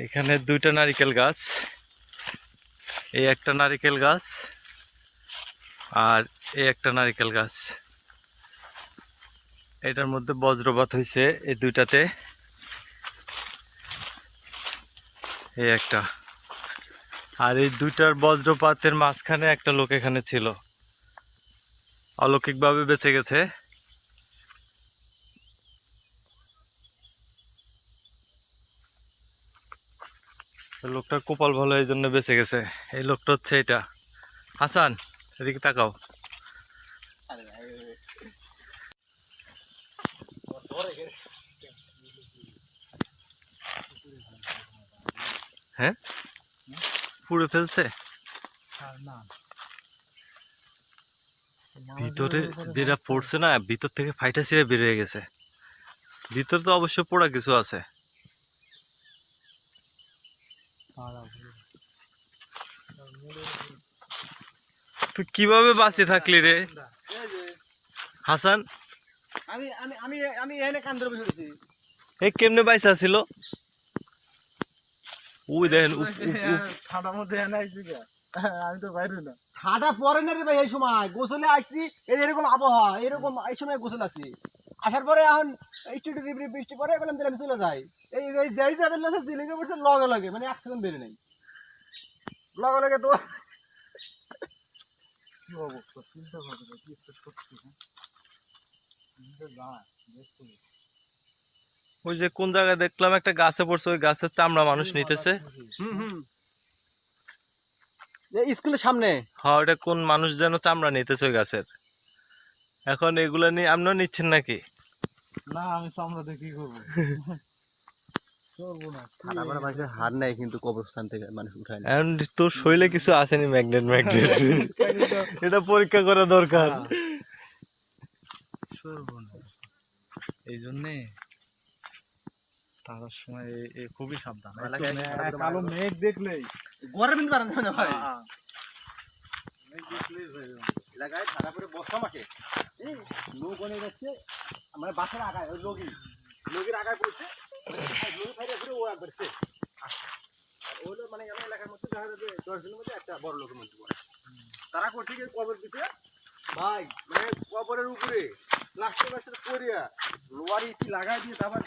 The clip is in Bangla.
এখানে দুইটা নারিকেল গাছ, এই একটা নারিকেল গাছ আর এই একটা নারিকেল গাছ। এটার মধ্যে বজ্রপাত হয়েছে এই দুইটাতে, এই একটা। আর এই দুইটার বজ্রপাতের মাঝখানে একটা লোক এখানে ছিল, অলৌকিকভাবে বেঁচে গেছে। লোকটার কপাল ভালো, এই জন্য বেঁচে গেছে। এই লোকটা হচ্ছে এটা হাসান, এদিকে তাকাও। হ্যাঁ, পুড়ে ফেলছে। ভিতরে যেটা পড়ছে না, ভিতর থেকে ফাইটা ছিঁড়ে বেরিয়ে গেছে। ভিতর তো অবশ্য পোড়া কিছু আছে। তুই কিভাবে বাঁচে থাকলি রে হাসান? আমি আমি আমি আমি এখানে কান্দরে বসে আছি। এই কেমনে বাইসা ছিল? ওই দেখেন ঠান্ডার মধ্যে এনে আইছি কে? আমি তো বাইরে না। ঠান্ডা পরে না রে ভাই, এই সময় গোসলে আসছি, এই এরকম আবহাওয়া, এরকম এই সময় গোসল আসছি। আসার পরে এখন একটু একটু রিপ রিপ বৃষ্টি পরে বললাম দিলাম চলে যাই। এই এই যাই যাবেন না, দিলিকে বসে লগে লগে, মানে এক সেকেন্ড বেরে নাই লগে লগে। তো কি অবস্থা, চিন্তা করতে কি সত্যি না দেখতে। ওই যে কোন জায়গায় দেখলাম একটা গাছে পড়ছে, ওই গাছের চামড়া মানুষ নিতেছে। স্কুলের সামনে। হ্যাঁ, ওটা কোন মানুষ যেন চামড়া নিতেছে ওই গাছের। এখন এগুলা নিয়ে আপনারা নিচ্ছেন নাকি? না, আমি চামড়া দিয়ে কি করবো? হার নাই কিন্তু কবরস্থান থেকে মানুষ উঠায় না। এখন তোর শরীরে কিছু আসেনি, ম্যাগনেট ম্যাগনেট এটা পরীক্ষা করা দরকার। এই জন্যে তার সময় খুবই সাবধান। কালো মেঘ দেখলেই গরম দিন পারেন না ভাই। এলাকায় ঠান্ডা করে বসা মাঠে নৌকনে যাচ্ছে, আমার বাসের আগায় ওই লগির আগায় পড়ছে, ও একবার শেষ। ওগুলো মানে আমার এলাকার মধ্যে দেখা যাবে 10 জনের মধ্যে একটা বড় লোকের মধ্যে পড়ে। তারা করছে কি কবর দিতে ভাই, মানে কবরের উপরে প্লাস্টিক করিয়া লোয়ার ইটি লাগাই দিয়ে তারপর